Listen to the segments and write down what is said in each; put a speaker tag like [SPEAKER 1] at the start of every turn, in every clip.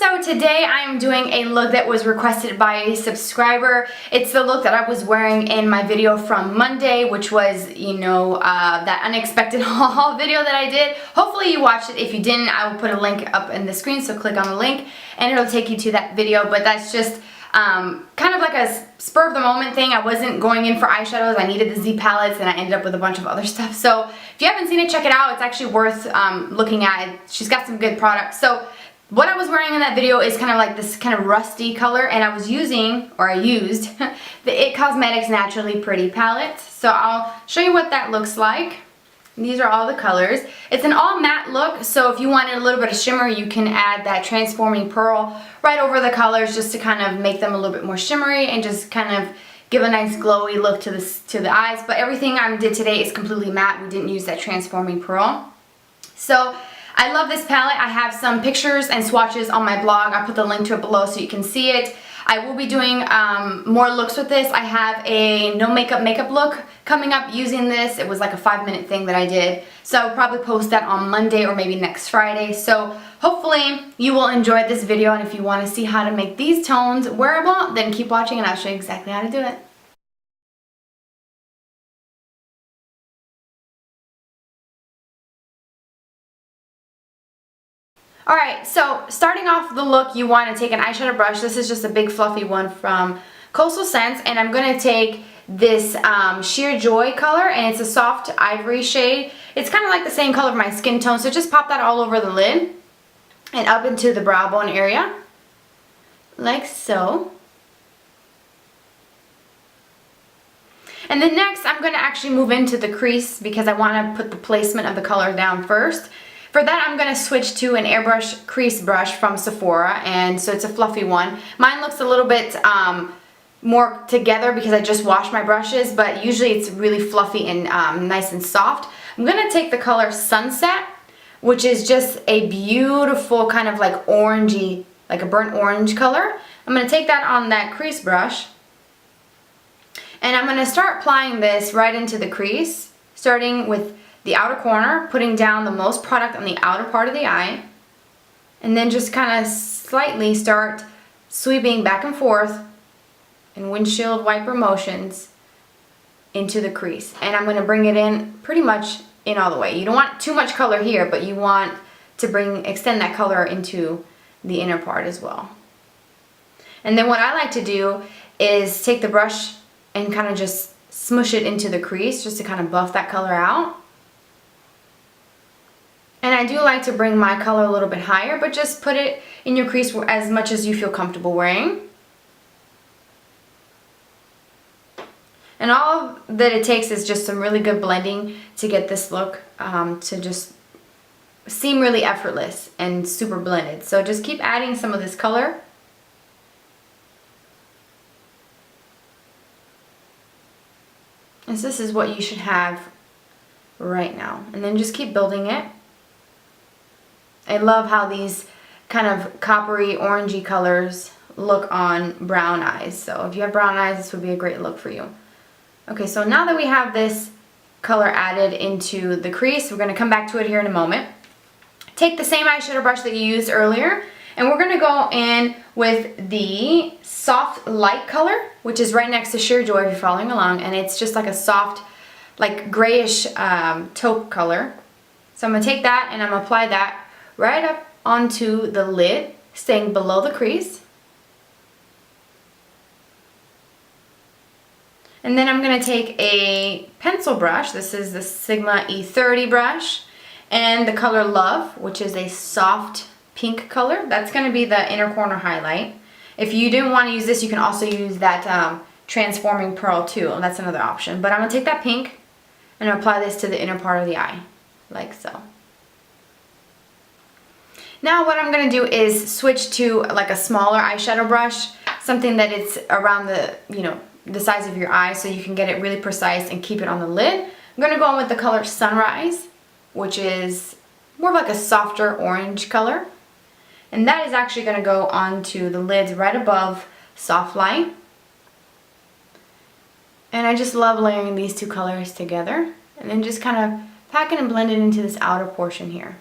[SPEAKER 1] So today I am doing a look that was requested by a subscriber. It's the look that I was wearing in my video from Monday, which was, you know, that unexpected haul video that I did. Hopefully you watched it. If you didn't, I will put a link up in the screen, so click on the link and it'll take you to that video. But that's just kind of like a spur of the moment thing. I wasn't going in for eyeshadows. I needed the Z palettes and I ended up with a bunch of other stuff. So if you haven't seen it, check it out. It's actually worth looking at. She's got some good products. So what I was wearing in that video is kind of like this kind of rusty color, and I was using, or I used, the It Cosmetics Naturally Pretty palette. So I'll show you what that looks like. These are all the colors. It's an all matte look, so if you wanted a little bit of shimmer, you can add that transforming pearl right over the colors just to kind of make them a little bit more shimmery and just kind of give a nice glowy look to the eyes. But everything I did today is completely matte. We didn't use that transforming pearl. So I love this palette. I have some pictures and swatches on my blog. I'll put the link to it below so you can see it. I will be doing more looks with this. I have a no makeup look coming up using this. It was like a 5-minute thing that I did. So I'll probably post that on Monday or maybe next Friday. So hopefully you will enjoy this video, and if you want to see how to make these tones wearable, then keep watching and I'll show you exactly how to do it. Alright, so starting off the look, you want to take an eyeshadow brush. This is just a big fluffy one from Coastal Scents, and I'm going to take this Sheer Joy color, and it's a soft ivory shade. It's kind of like the same color of my skin tone, so just pop that all over the lid and up into the brow bone area, like so. And then next, I'm going to actually move into the crease because I want to put the placement of the color down first. For that, I'm going to switch to an airbrush crease brush from Sephora, and so it's a fluffy one. Mine looks a little bit more together because I just washed my brushes, but usually it's really fluffy and nice and soft. I'm going to take the color Sunset, which is just a beautiful kind of like orangey, like a burnt orange color. I'm going to take that on that crease brush, and I'm going to start applying this right into the crease, starting with the outer corner, putting down the most product on the outer part of the eye, and then just kind of slightly start sweeping back and forth in windshield wiper motions into the crease. And I'm going to bring it in pretty much in all the way. You don't want too much color here, but you want to extend that color into the inner part as well. And then what I like to do is take the brush and kind of just smush it into the crease just to kind of buff that color out. And I do like to bring my color a little bit higher, but just put it in your crease as much as you feel comfortable wearing. And all that it takes is just some really good blending to get this look to just seem really effortless and super blended. So just keep adding some of this color. And so this is what you should have right now. And then just keep building it. I love how these kind of coppery orangey colors look on brown eyes. So if you have brown eyes, this would be a great look for you. Okay, so now that we have this color added into the crease, we're going to come back to it here in a moment. Take the same eyeshadow brush that you used earlier, and we're going to go in with the soft light color, which is right next to Sheer Joy if you're following along, and it's just like a soft, like grayish taupe color. So I'm going to take that and I'm going to apply that right up onto the lid, staying below the crease. And then I'm going to take a pencil brush. This is the Sigma E30 brush, and the color Love, which is a soft pink color. That's going to be the inner corner highlight. If you didn't want to use this, you can also use that transforming pearl too, and that's another option. But I'm going to take that pink and apply this to the inner part of the eye, like so. Now what I'm going to do is switch to like a smaller eyeshadow brush, something that it's around the, you know, the size of your eye so you can get it really precise and keep it on the lid. I'm going to go in with the color Sunrise, which is more of like a softer orange color. And that is actually going to go onto the lids right above Soft Light. And I just love layering these two colors together and then just kind of pack it and blend it into this outer portion here.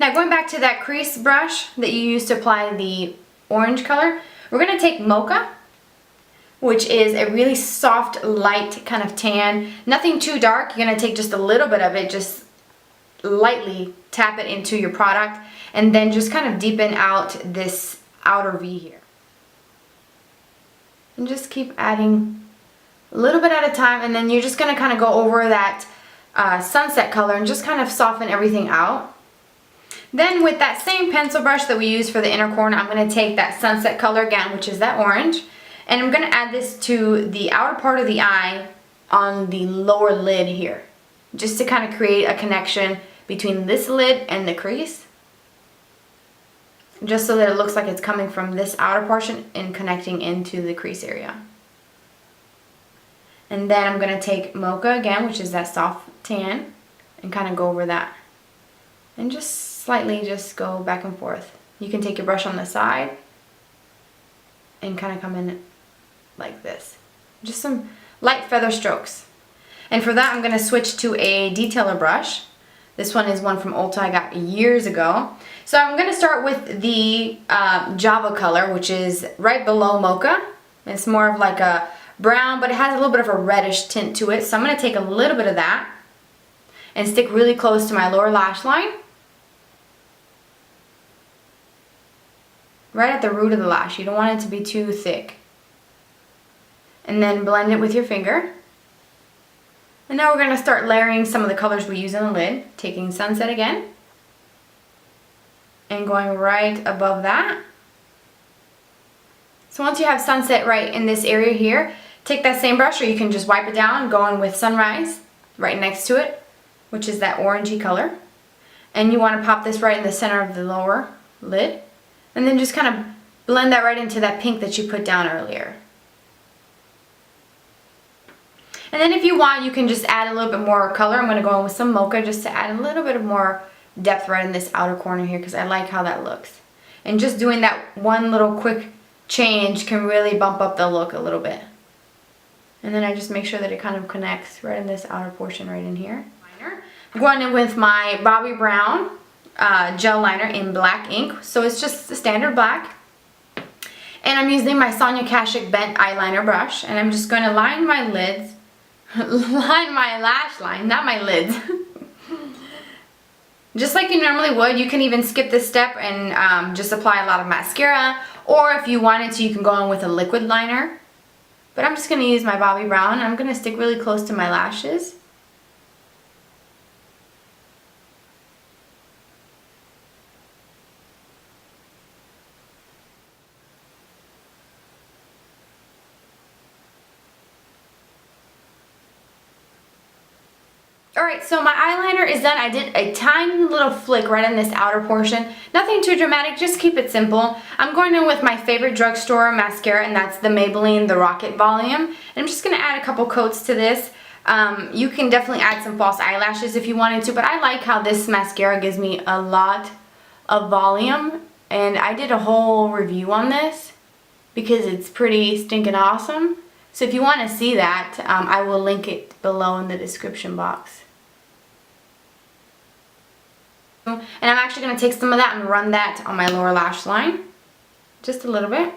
[SPEAKER 1] Now going back to that crease brush that you used to apply the orange color, we're going to take Mocha, which is a really soft, light kind of tan. Nothing too dark. You're going to take just a little bit of it, just lightly tap it into your product, and then just kind of deepen out this outer V here. And just keep adding a little bit at a time, and then you're just going to kind of go over that sunset color and just kind of soften everything out. Then with that same pencil brush that we used for the inner corner, I'm going to take that sunset color again, which is that orange, and I'm going to add this to the outer part of the eye on the lower lid here, just to kind of create a connection between this lid and the crease, just so that it looks like it's coming from this outer portion and connecting into the crease area. And then I'm going to take Mocha again, which is that soft tan, and kind of go over that. And just slightly just go back and forth. You can take your brush on the side and kind of come in like this. Just some light feather strokes. And for that I'm going to switch to a detailer brush. This one is one from Ulta I got years ago. So I'm going to start with the Java color, which is right below Mocha. It's more of like a brown, but it has a little bit of a reddish tint to it. So I'm going to take a little bit of that and stick really close to my lower lash line. Right at the root of the lash. You don't want it to be too thick. And then blend it with your finger. And now we're going to start layering some of the colors we use on the lid. Taking Sunset again. And going right above that. So once you have Sunset right in this area here, take that same brush, or you can just wipe it down, go in with Sunrise right next to it, which is that orangey color. And you want to pop this right in the center of the lower lid. And then just kind of blend that right into that pink that you put down earlier. And then if you want, you can just add a little bit more color. I'm going to go in with some Mocha just to add a little bit of more depth right in this outer corner here, because I like how that looks. And just doing that one little quick change can really bump up the look a little bit. And then I just make sure that it kind of connects right in this outer portion right in here. I'm going in with my Bobbi Brown gel liner in black ink, so it's just the standard black, and I'm using my Sonia Kashuk bent eyeliner brush, and I'm just going to line my lids, line my lash line, not my lids, just like you normally would. You can even skip this step and just apply a lot of mascara, or if you wanted to, you can go in with a liquid liner, but I'm just going to use my Bobbi Brown, and I'm going to stick really close to my lashes. Alright, so my eyeliner is done. I did a tiny little flick right in this outer portion. Nothing too dramatic, just keep it simple. I'm going in with my favorite drugstore mascara, and that's the Maybelline the Rocket Volume. And I'm just going to add a couple coats to this. You can definitely add some false eyelashes if you wanted to, but I like how this mascara gives me a lot of volume. And I did a whole review on this because it's pretty stinking awesome. So if you want to see that, I will link it below in the description box. And I'm actually going to take some of that and run that on my lower lash line. Just a little bit.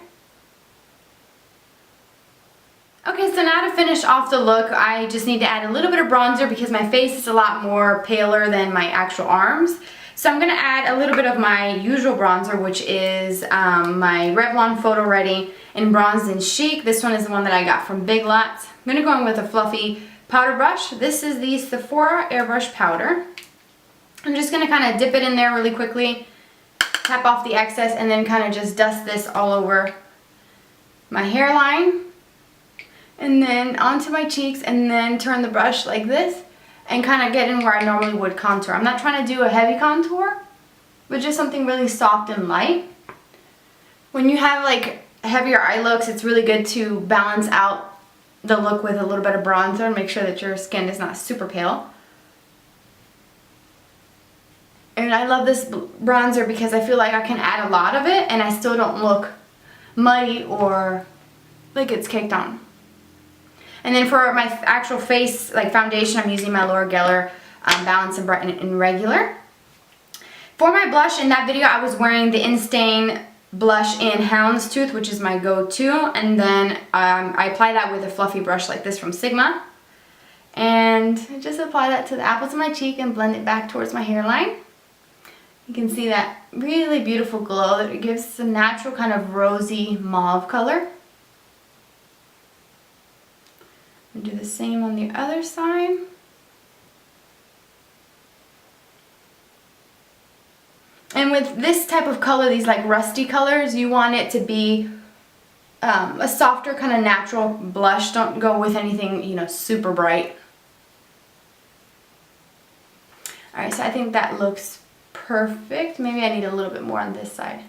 [SPEAKER 1] Okay, so now to finish off the look, I just need to add a little bit of bronzer because my face is a lot more paler than my actual arms. So I'm going to add a little bit of my usual bronzer, which is my Revlon Photo Ready in Bronzed in Chic. This one is the one that I got from Big Lots. I'm going to go in with a fluffy powder brush. This is the Sephora Airbrush Powder. I'm just going to kind of dip it in there really quickly, tap off the excess, and then kind of just dust this all over my hairline, and then onto my cheeks, and then turn the brush like this and kind of get in where I normally would contour. I'm not trying to do a heavy contour, but just something really soft and light. When you have like heavier eye looks, it's really good to balance out the look with a little bit of bronzer and make sure that your skin is not super pale. And I love this bronzer because I feel like I can add a lot of it and I still don't look muddy or like it's caked on. And then for my actual face like foundation, I'm using my Gellar Balanced and Brighten in Regular. For my blush in that video, I was wearing the Instain blush in Houndstooth, which is my go-to, and then I apply that with a fluffy brush like this from Sigma. And I just apply that to the apples of my cheek and blend it back towards my hairline. You can see that really beautiful glow that it gives a natural kind of rosy mauve color. And do the same on the other side. And with this type of color, these like rusty colors, you want it to be a softer kind of natural blush. Don't go with anything, you know, super bright. Alright, so I think that looks perfect. Maybe I need a little bit more on this side.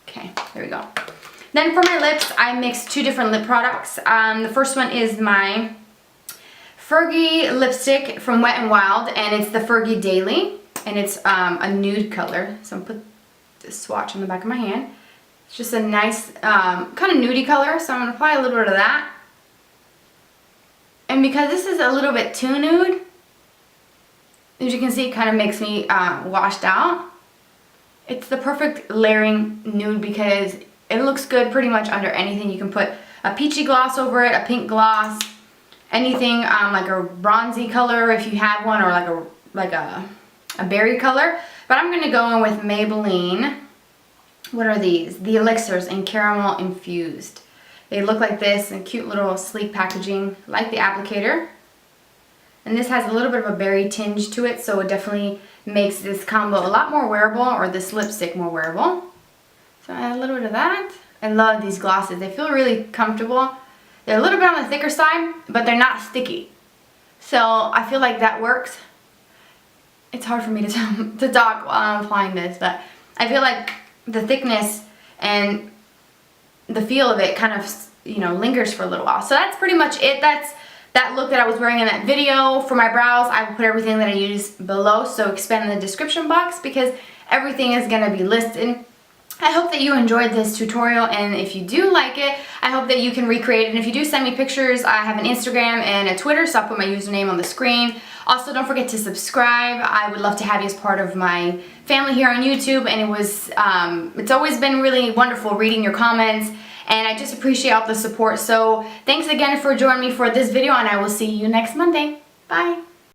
[SPEAKER 1] Okay, there we go. Then for my lips, I mixed two different lip products. The first one is my Fergie lipstick from Wet n Wild, and it's the Fergie Daily, and it's a nude color. So I'm going to put this swatch on the back of my hand. It's just a nice kind of nudie color, so I'm going to apply a little bit of that. And because this is a little bit too nude, as you can see, it kind of makes me washed out. It's the perfect layering nude because it looks good pretty much under anything. You can put a peachy gloss over it, a pink gloss, anything like a bronzy color if you have one, or like a berry color. But I'm going to go in with Maybelline. What are these? The Elixirs in Caramel Infused. They look like this in cute little sleek packaging, like the applicator. And this has a little bit of a berry tinge to it, so it definitely makes this combo a lot more wearable, or this lipstick more wearable. So I add a little bit of that. I love these glosses. They feel really comfortable. They're a little bit on the thicker side, but they're not sticky. So I feel like that works. It's hard for me to talk while I'm applying this, but I feel like the thickness and the feel of it kind of, you know, lingers for a little while. So that's pretty much it. That's that look that I was wearing in that video. For my brows, I will put everything that I use below, so expand in the description box because everything is going to be listed. I hope that you enjoyed this tutorial, and if you do like it, I hope that you can recreate it. And if you do send me pictures, I have an Instagram and a Twitter, so I'll put my username on the screen. Also, don't forget to subscribe. I would love to have you as part of my family here on YouTube, and it's always been really wonderful reading your comments, and I just appreciate all the support. So thanks again for joining me for this video, and I will see you next Monday. Bye!